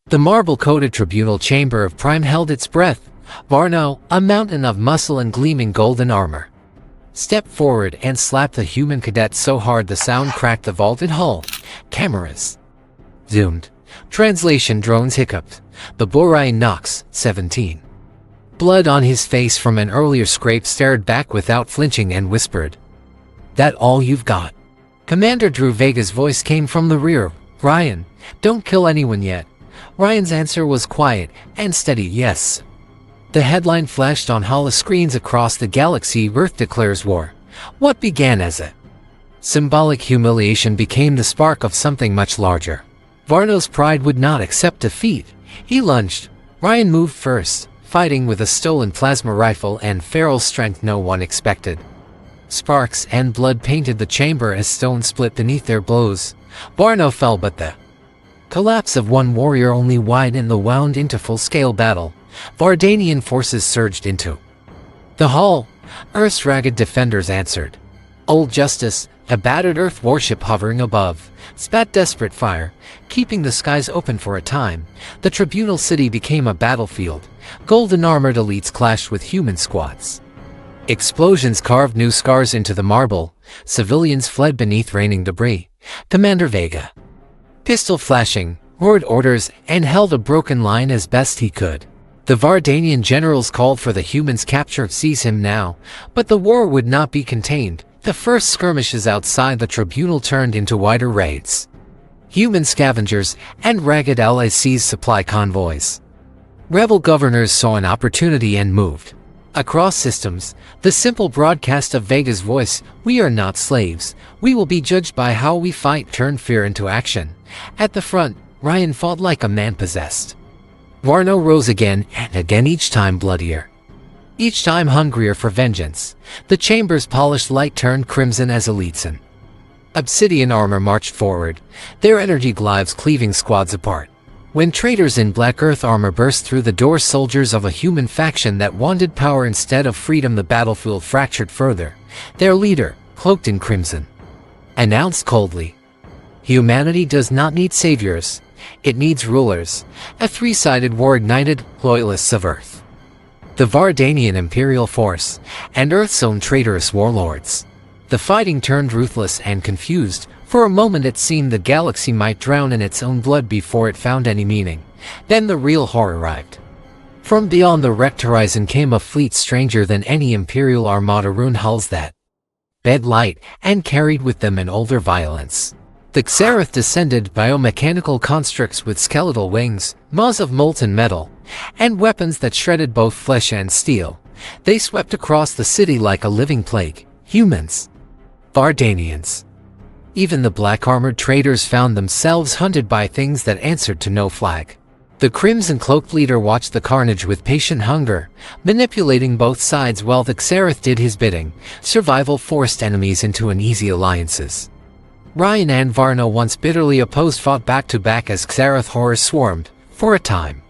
The marble-coated tribunal chamber of Prime held its breath. Varno, a mountain of muscle and gleaming golden armor, stepped forward and slapped the human cadet so hard the sound cracked the vaulted hull. Cameras zoomed. Translation drones hiccuped. The boy Knox, 17. Blood on his face from an earlier scrape, stared back without flinching and whispered, "That all you've got?" Commander Drew Vega's voice came from the rear. "Ryan, don't kill anyone yet." Ryan's answer was quiet and steady, "Yes." The headline flashed on holoscreens across the galaxy: Earth declares war. What began as a symbolic humiliation became the spark of something much larger. Varno's pride would not accept defeat. He lunged. Ryan moved first, fighting with a stolen plasma rifle and feral strength no one expected. Sparks and blood painted the chamber as stone split beneath their blows. Varno fell, but the collapse of one warrior only widened the wound into full-scale battle. Vardanian forces surged into the hall. Earth's ragged defenders answered. Old Justice, a battered Earth warship hovering above, spat desperate fire, keeping the skies open for a time. The Tribunal city became a battlefield. Golden armored elites clashed with human squads. Explosions carved new scars into the marble. Civilians fled beneath raining debris. Commander Vega, pistol flashing, roared orders and held a broken line as best he could. The Vardanian generals called for the humans' capture. "Seize him now." But the war would not be contained. The first skirmishes outside the Tribunal turned into wider raids. Human scavengers and ragged allies seized supply convoys. Rebel governors saw an opportunity and moved. Across systems, the simple broadcast of Vega's voice, "We are not slaves. We will be judged by how we fight," turned fear into action. At the front, Ryan fought like a man possessed. Varno rose again and again, each time bloodier, each time hungrier for vengeance. The chamber's polished light turned crimson as elites in obsidian armor marched forward, their energy glides cleaving squads apart. When traitors in black earth armor burst through the door, soldiers of a human faction that wanted power instead of freedom, the battlefield fractured further. Their leader, cloaked in crimson, announced coldly, "Humanity does not need saviors. It needs rulers." A three-sided war ignited. Loyalists of Earth, the Vardanian Imperial Force, and Earth's own traitorous warlords. The fighting turned ruthless and confused. For a moment it seemed the galaxy might drown in its own blood before it found any meaning. Then the real horror arrived. From beyond the wrecked horizon came a fleet stranger than any Imperial armada, ruined hulls that bed light and carried with them an older violence. The Kzarith descended, biomechanical constructs with skeletal wings, maws of molten metal, and weapons that shredded both flesh and steel. They swept across the city like a living plague. Humans, Vardanians, even the black-armored traitors found themselves hunted by things that answered to no flag. The crimson-cloaked leader watched the carnage with patient hunger, manipulating both sides while the Kzarith did his bidding. Survival forced enemies into uneasy alliances. Ryan and Varno, once bitterly opposed, fought back-to-back as Kzarith horrors swarmed. For a time,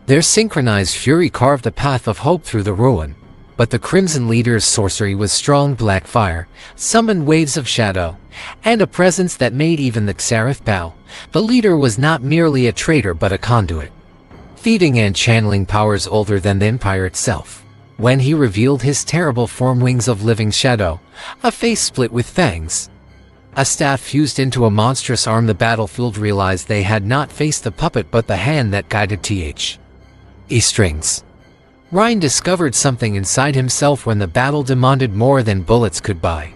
their synchronized fury carved a path of hope through the ruin. But the Crimson leader's sorcery was strong. Black fire summoned waves of shadow, and a presence that made even the Kzarith bow. The leader was not merely a traitor but a conduit, feeding and channeling powers older than the Empire itself. When he revealed his terrible form, wings of living shadow, a face split with fangs, a staff fused into a monstrous arm, the battlefield realized they had not faced the puppet but the hand that guided strings. Ryan discovered something inside himself when the battle demanded more than bullets could buy.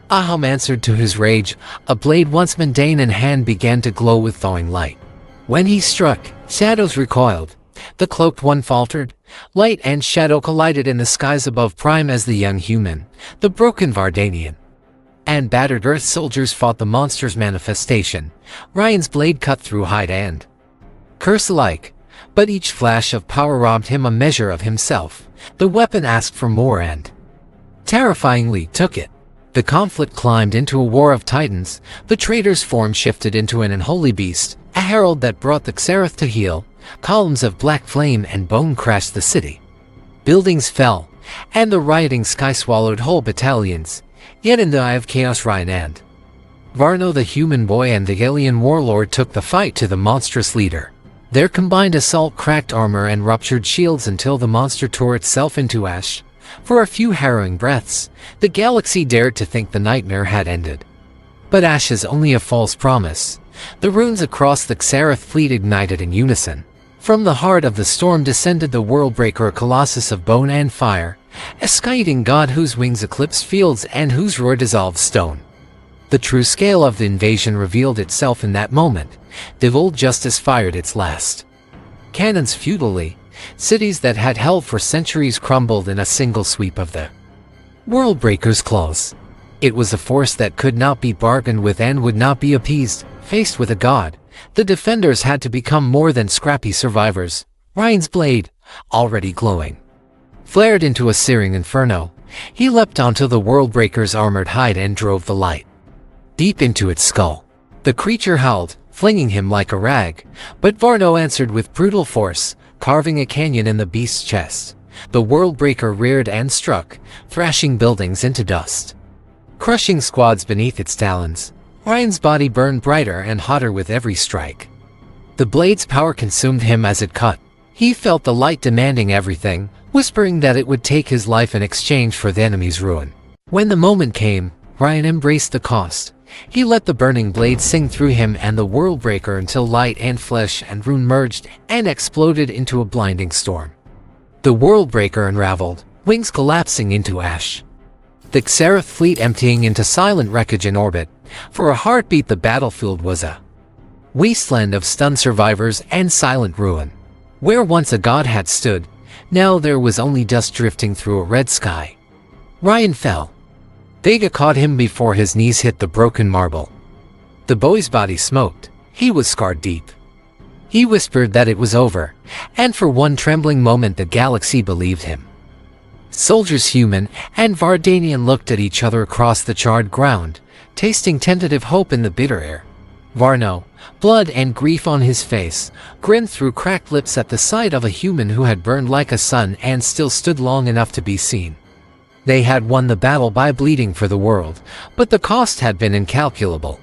A hum answered to his rage. A blade once mundane in hand began to glow with thawing light. When he struck, shadows recoiled. The cloaked one faltered. Light and shadow collided in the skies above Prime as the young human, the broken Vardanian, and battered Earth soldiers fought the monster's manifestation. Ryan's blade cut through hide and curse alike. But each flash of power robbed him a measure of himself. The weapon asked for more and terrifyingly took it. The conflict climbed into a war of titans. The traitor's form shifted into an unholy beast, a herald that brought the Kzarith to heel. Columns of black flame and bone crashed the city. Buildings fell, and the rioting sky swallowed whole battalions. Yet in the eye of chaos, Ryan and Varno, the human boy and the alien warlord, took the fight to the monstrous leader. Their combined assault cracked armor and ruptured shields until the monster tore itself into ash. For a few harrowing breaths, the galaxy dared to think the nightmare had ended. But ash is only a false promise. The runes across the Kzarith fleet ignited in unison. From the heart of the storm descended the Worldbreaker, a colossus of bone and fire, a sky-eating god whose wings eclipse fields and whose roar dissolves stone. The true scale of the invasion revealed itself in that moment. Divine justice fired its last cannons futilely. Cities that had held for centuries crumbled in a single sweep of the Worldbreaker's claws. It was a force that could not be bargained with and would not be appeased. Faced with a god, the defenders had to become more than scrappy survivors. Ryan's blade, already glowing, flared into a searing inferno. He leapt onto the Worldbreaker's armored hide and drove the light deep into its skull. The creature howled, flinging him like a rag, but Varno answered with brutal force, carving a canyon in the beast's chest. The Worldbreaker reared and struck, thrashing buildings into dust, crushing squads beneath its talons. Ryan's body burned brighter and hotter with every strike. The blade's power consumed him as it cut. He felt the light demanding everything, whispering that it would take his life in exchange for the enemy's ruin. When the moment came, Ryan embraced the cost. He let the burning blade sing through him and the Worldbreaker until light and flesh and rune merged and exploded into a blinding storm. The Worldbreaker unraveled, wings collapsing into ash. The Kzarith fleet emptying into silent wreckage in orbit. For a heartbeat, the battlefield was a wasteland of stunned survivors and silent ruin. Where once a god had stood, now there was only dust drifting through a red sky. Ryan fell. Vega caught him before his knees hit the broken marble. The boy's body smoked. He was scarred deep. He whispered that it was over, and for one trembling moment the galaxy believed him. Soldiers human and Vardanian looked at each other across the charred ground, tasting tentative hope in the bitter air. Varno, blood and grief on his face, grinned through cracked lips at the sight of a human who had burned like a sun and still stood long enough to be seen. They had won the battle by bleeding for the world, but the cost had been incalculable.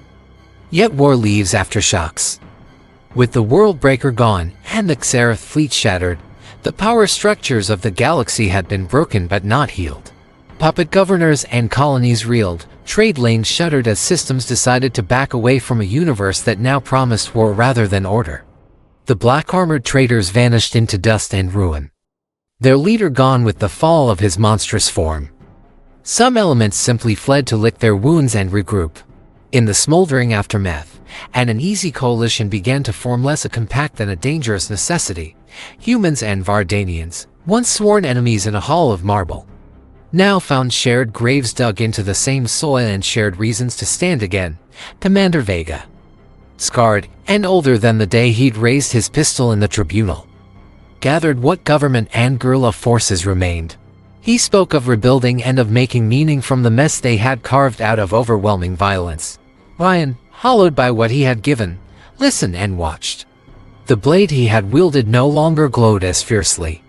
Yet war leaves aftershocks. With the Worldbreaker gone and the Kzarith fleet shattered, the power structures of the galaxy had been broken but not healed. Puppet governors and colonies reeled, trade lanes shuddered as systems decided to back away from a universe that now promised war rather than order. The black-armored traders vanished into dust and ruin, their leader gone with the fall of his monstrous form. Some elements simply fled to lick their wounds and regroup. In the smoldering aftermath, an uneasy coalition began to form, less a compact than a dangerous necessity. Humans and Vardanians, once sworn enemies in a hall of marble, now found shared graves dug into the same soil and shared reasons to stand again. Commander Vega, scarred and older than the day he'd raised his pistol in the Tribunal, gathered what government and guerrilla forces remained. He spoke of rebuilding and of making meaning from the mess they had carved out of overwhelming violence. Ryan, hollowed by what he had given, listened and watched. The blade he had wielded no longer glowed as fiercely,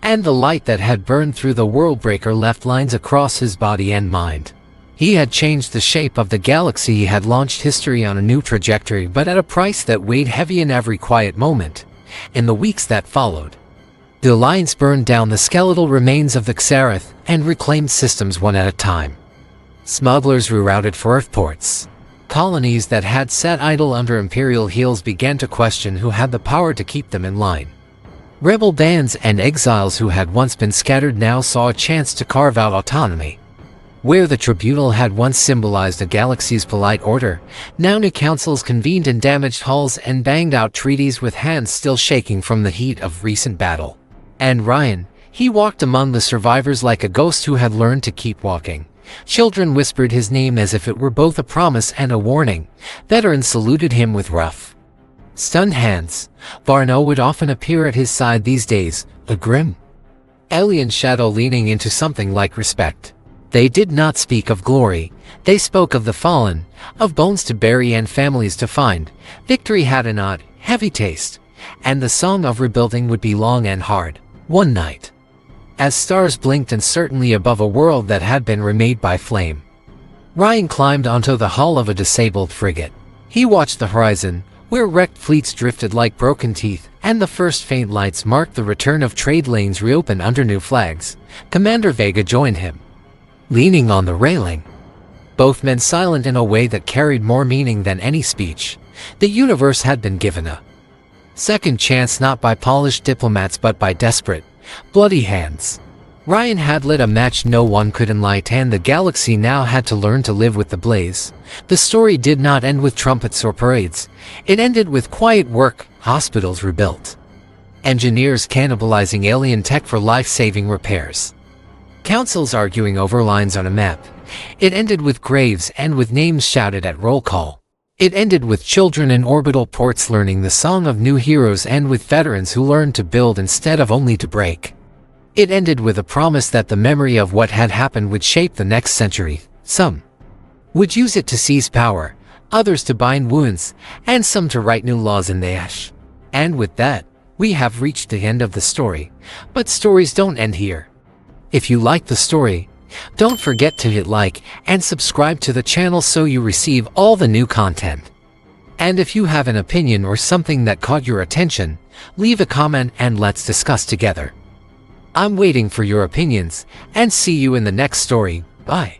and the light that had burned through the Worldbreaker left lines across his body and mind. He had changed the shape of the galaxy. He had launched history on a new trajectory, but at a price that weighed heavy in every quiet moment. In the weeks that followed, the Alliance burned down the skeletal remains of the Kzarith and reclaimed systems one at a time. Smugglers rerouted for Earthports. Colonies that had sat idle under Imperial heels began to question who had the power to keep them in line. Rebel bands and exiles who had once been scattered now saw a chance to carve out autonomy. Where the Tribunal had once symbolized a galaxy's polite order, now new councils convened in damaged halls and banged out treaties with hands still shaking from the heat of recent battle. And Ryan, he walked among the survivors like a ghost who had learned to keep walking. Children whispered his name as if it were both a promise and a warning. Veterans saluted him with rough, stunned hands. Varno would often appear at his side these days, a grim alien shadow leaning into something like respect. They did not speak of glory. They spoke of the fallen, of bones to bury and families to find. Victory had an odd, heavy taste, and the song of rebuilding would be long and hard. One night, as stars blinked uncertainly above a world that had been remade by flame, Ryan climbed onto the hull of a disabled frigate. He watched the horizon, where wrecked fleets drifted like broken teeth, and the first faint lights marked the return of trade lanes reopened under new flags, Commander Vega joined him, leaning on the railing. Both men silent in a way that carried more meaning than any speech. The universe had been given a second chance, not by polished diplomats but by desperate, bloody hands. Ryan had lit a match no one could light, and the galaxy now had to learn to live with the blaze. The story did not end with trumpets or parades. It ended with quiet work, hospitals rebuilt, engineers cannibalizing alien tech for life-saving repairs, councils arguing over lines on a map. It ended with graves and with names shouted at roll call. It ended with children in orbital ports learning the song of new heroes, and with veterans who learned to build instead of only to break. It ended with a promise that the memory of what had happened would shape the next century. Some would use it to seize power, others to bind wounds, and some to write new laws in the ash. And with that, we have reached the end of the story. But stories don't end here. If you like the story, don't forget to hit like and subscribe to the channel so you receive all the new content. And if you have an opinion or something that caught your attention, leave a comment and let's discuss together. I'm waiting for your opinions, and see you in the next story. Bye.